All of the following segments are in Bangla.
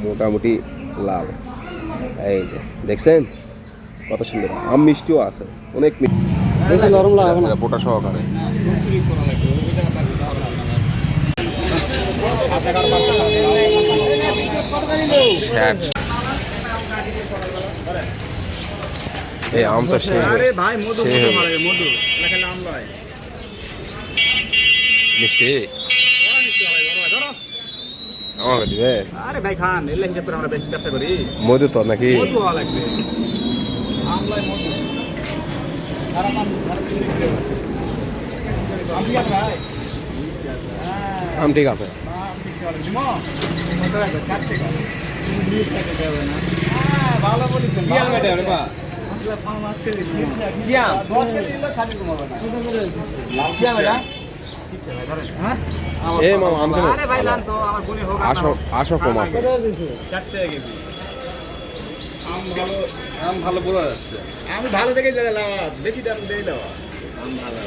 মোটামুটি লাল। এই যে দেখছেন কত সুন্দর, আম মিষ্টিও আছে, অনেক মিষ্টি, নরম লাগে না, পোটা সহকারে। এই আম তো সেই মিষ্টি আমাকে দিবে। আরে ভাই খান, এলে হিসাব করে আমরা বেশি ব্যবসা করি। মধু তো নাকি মধু হওয়া লাগবে, আমলাই মধু। আম ঠিক আছে। ভালো বলেছেন। এই মামা আম কেন আসো কম আছে। আম ভালো বোঝা যাচ্ছে। আমি ভালো দেখে বেশি দাম দিয়ে দেওয়া আম ভালো।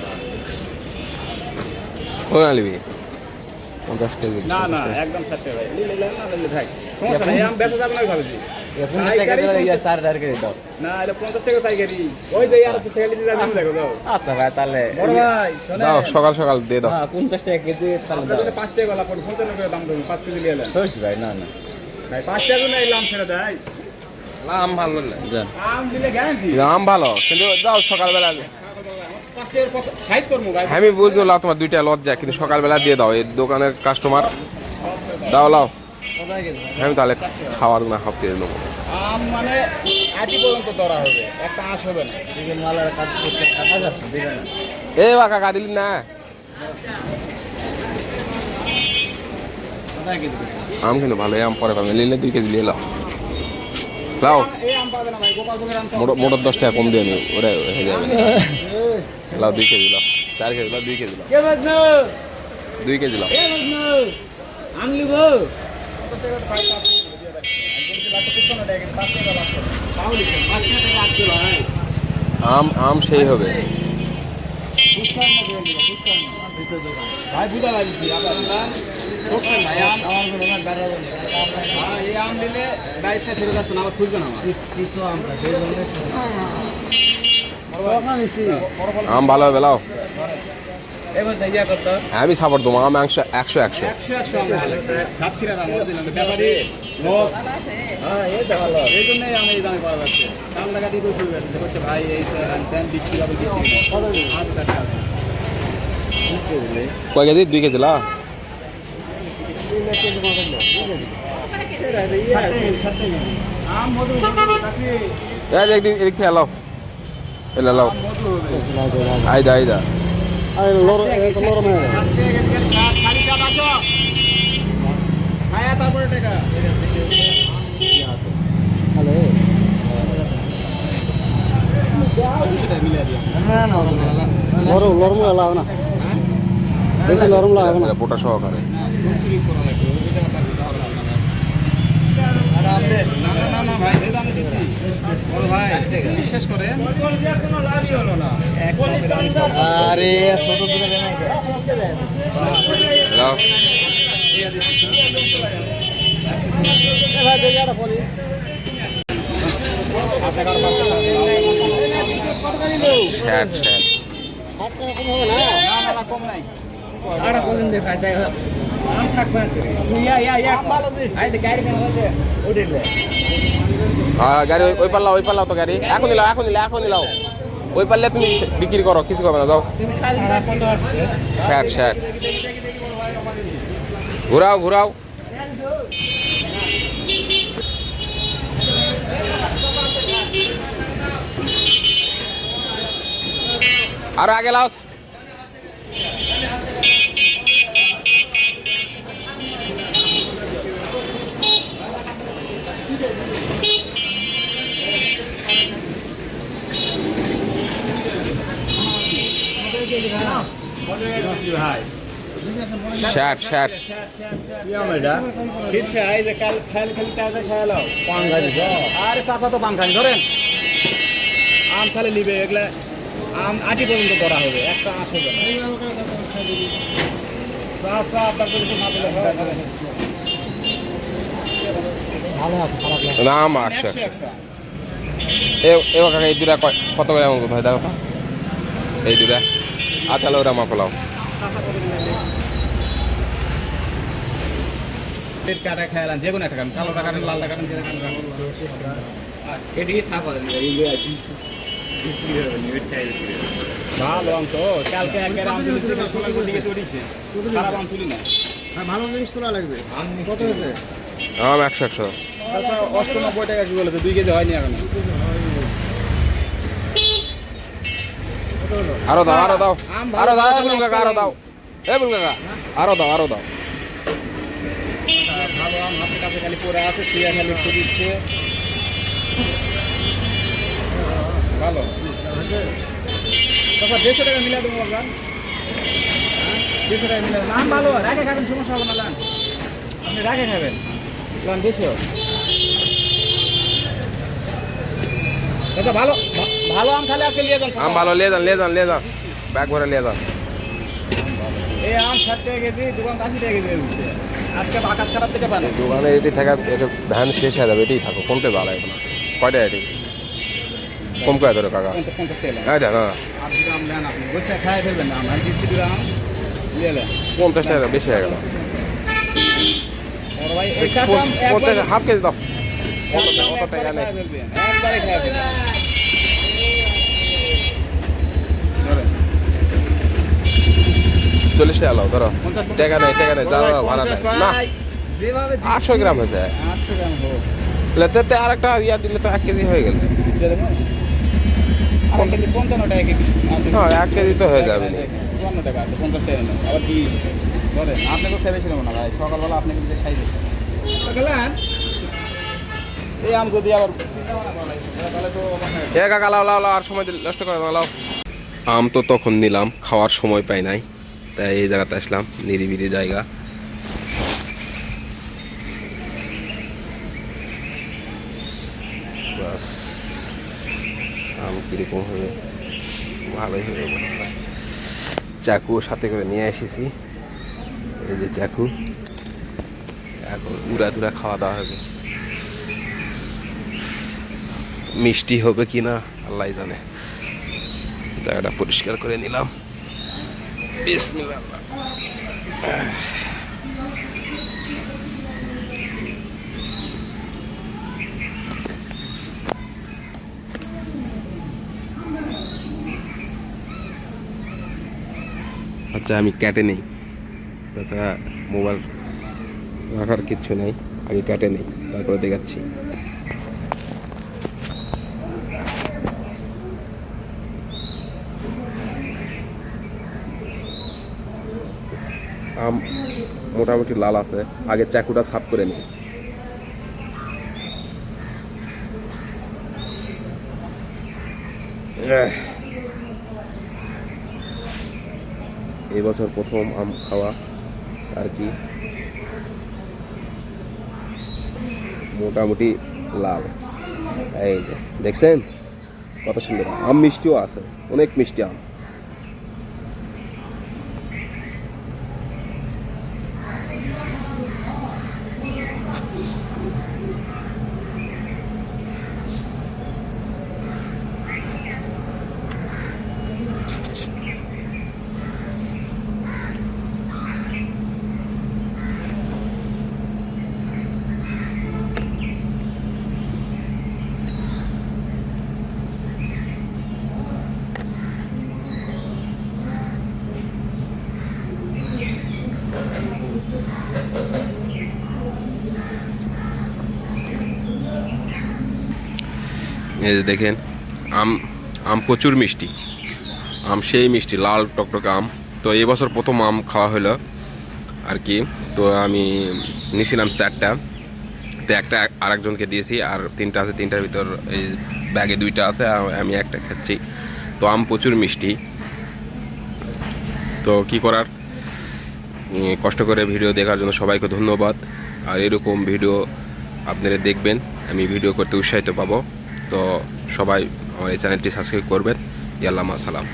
কই আনবি 50 কেজি? না না একদম সত্যি ভাই, নিলে না নিলে ভাই সমস্যা নাই, আম বেচা যাবে না ভাবছি। না এটা 50 টাকা পাইকারি, ওই যে আর টাকা দিতে যাবেন দেখো দাও। আচ্ছা ভাই তাহলে বড় ভাই দাও, সকাল সকাল দিয়ে দাও। হ্যাঁ 50 টাকা কেজি, তাহলে দাও 5 টাকা वाला পড়ে 55 টাকা দাম দেব, 5 কেজি নিয়ে এলেন। হইছ ভাই, না না ভাই 5 টাকা না এলাম ছেড়ে দেয়। আম ভালো না, আম দিলে গ্যারান্টি আম ভালো, কিন্তু দাও সকালবেলা। 5 টাকার কত খাইত করমু ভাই? আমি বুঝলাম তোমার দুইটা লজ্জা, কিন্তু সকালবেলা দিয়ে দাও, এই দোকানের কাস্টমার। দাও লাও, আমি তাহলে খাওয়ার না হাফ কেজি নেবো। আম মানে আজই পর্যন্ত ধরা হবে, একটা আঁশ হবে না। দিবেন মালার কাজ করতে টাকা যাচ্ছে দিবেন না। এ বাকা কাদিলি না আম, কিন্তু ভালো আম পরে পাবে, নিলে 2 কেজি নিয়ে লাও। লাও এই আম পাবে না ভাই, গোপালপুরের আম তো মোটর 10 টাকা কম দিয়ে নি, ওটা হয়ে যাবে। লাও 2 কেজি লাও, 4 কেজি লাও, 2 কেজি লাও, কে বাজনো 2 কেজি লাও। এ বাজনো আম লিব কত টাকা ভাই? 5 টাকা দিয়ে রাখি, একদম কি লাগতে কিছু না, দেখেন 5 টাকা লাগবে তাহলে 5 টাকা রাখতে ভাই। আম সেই হবে। বুঝতাম না দিয়ে দিবা, বুঝতাম না ভিতর দোকান ভাই, বুঝা লাগছি আপনারা বুঝছেন ভাই। আম আমার কোনো না গাড়া যাবে। হ্যাঁ এই আম দিলে বাইসে ফেরত আসবে না, আবার খুঁজবে না আমার কিছু আমটা সেই জন্য আম ভালো হবে, লাও। এবার দেয়া কত? আমি সাপোর্ট দেবো, আম 100 100 100 আম ভালো ভাবছিরা দাম দিলাম ব্যাপারী লস। হ্যাঁ এই তো ভালো, এই জন্যই আমি এই দামে করা যাচ্ছে। দাম টাকা দিয়ে শুরু করছে ভাই, এই স্যান্ড বিক্রি হবে বিক্রি কত দিন 8 টাকা কয় কেজি? 2 কেজি লাও। আম মধু এদিক থেকে লাও, এলা লাও। আইদা আইদা খালি সাত আসো খায়া তারপরে টাকা। পোটা সহকারে। বিশ্বাস করে আরে ছোট লাও। শ্যাট শ্যাট কম নাই আর কোনদিন দেখাই তাই আম থাকবে গাড়ি ওই পাল্লাও তো গাড়ি এখন দিলাও ওই পাল্লে তুমি বিক্রি করো, কিছু করবে না, দাও। শ্যাট শ্যাট ঘুরাও আর আগে লাও। শ্যাট শ্যাট আরে চাচা তো পান খানি ধরেন, আম খালি নিবে এগুলা আম আটি পর্যন্ত করা হবে, একটা আঁশ হবে না। ভালো আছে, খারাপ লাগে না আম 100 এ কাকা এই দুটা কত করে এমন কোথায় দেখো এই দুটা তাহলে ওরা মাপলাও কাটা খাইলাম যে কোনো একটা কারণ কালো টাকা লাল টাকা এদিকে থাকো ভালো আম তো কালকে একের আম তুলেছে সোনারপুর দিকে চড়িয়েছে খারাপ আম তুলি না ভালো জিনিস তোলা লাগবে কত হয়েছে আম 100 98 টাকা কি বলেছে 2 কেজি হয়নি এখন আরো দাও বুলু কাকা আরো দাও বুলু কাকা আরো দাও ভালো আম হাতের কাছে খালি পড়ে আছে চিয়া খালি একটু দিচ্ছে ভালো তারপর 150 টাকা মিলা দেবো আপনার 150 টাকা মিলা আম ভালো রাখে খাবেন সমস্যা হবে না লান আপনি রাখে খাবেন লান 200 আচ্ছা ভালো আম খালি আজকে নিয়ে যান আম ভালো লিয়ে যান ব্যাগ ভরে লিয়ে যান এই আম 60 টাকা কেজি দোকান 80 টাকা কেজি দিচ্ছে আজকে আকাশ খারাপ থেকে পারে দোকানে এটি থাকা এটা ধান শেষ হয়ে যাবে এটাই থাকো কোনটা ভালো এখন কয়টা এটি কম করে ধরো কাকা 50 টাকা হ্যাঁ না আর দুটো আম নেন আপনি বসে খাই ফেলবেন না আমার দিচ্ছি দুটো আম নিয়ে নেন 50 টাকা বেশি হয়ে গেল আর ভাই এই চারটা আম 50 হাফ কেজি দাও কত টাকা নেই একবারে খাই ফেলবেন 40 টাকা লাও ধরো টাকা নেই দাঁড়াও ভাড়া নেই না যেভাবে 800 গ্রাম হয়েছে 800 গ্রাম হোক লেতে আর একটা ইয়া দিলে তো 1 কেজি হয়ে গেল আর কেজি 55 টাকা কেজি হ্যাঁ 1 কেজি তো হয়ে যাবে 54 টাকা আছে 50 টাকা নেন আবার কি ধরেন আপনি তো খেয়ে ছিল না ভাই সকালবেলা আপনি কিন্তু সাইজ গেলেন এই আম যদি আবার তাহলে তো কাকা লাও আর সময় নষ্ট করে লাও আম তো তখন নিলাম খাওয়ার সময় পাই নাই তাই এই জায়গাতে আসলাম নিরিবিলি জায়গা বাস আম কীরকম হবে ভালোই হবে মনে হয় চাকু সাথে করে নিয়ে এসেছি এই যে চাকু এখন উড়া খাওয়া দাওয়া হবে মিষ্টি হবে কিনা আল্লাহ জানে জায়গাটা পরিষ্কার করে নিলাম বিসমিল্লাহ আচ্ছা আমি কেটে নেই তাছাড়া মোবাইল রাখার কিচ্ছু নেই আগে কেটে নেই তারপরে দেখাচ্ছি আম মোটামুটি লাল আছে আগে চাকুটা সাফ করে নিই এই বছর প্রথম আম খাওয়া আর কি মোটামুটি লাল এই যে দেখছেন কত সুন্দর আম মিষ্টিও আছে অনেক মিষ্টি আম এই যে দেখেন আম প্রচুর মিষ্টি আম সেই মিষ্টি লাল টকটকে আম তো এই বছর প্রথম আম খাওয়া হলো আর কি তো আমি নিয়েছিলাম 4টা তো একটা আরেকজনকে দিয়েছি আর 3টা আছে 3টার ভিতর এই ব্যাগে 2টা আছে আমি একটা খাচ্ছি তো আম প্রচুর মিষ্টি তো কি করার কষ্ট করে ভিডিও দেখার জন্য সবাইকে ধন্যবাদ আর এরকম ভিডিও আপনারা দেখবেন আমি ভিডিও করতে উৎসাহিত পাবো তো সবাই আমার এই চ্যানেলটি সাবস্ক্রাইব করবেন ইয়াল্লাহ সালাম।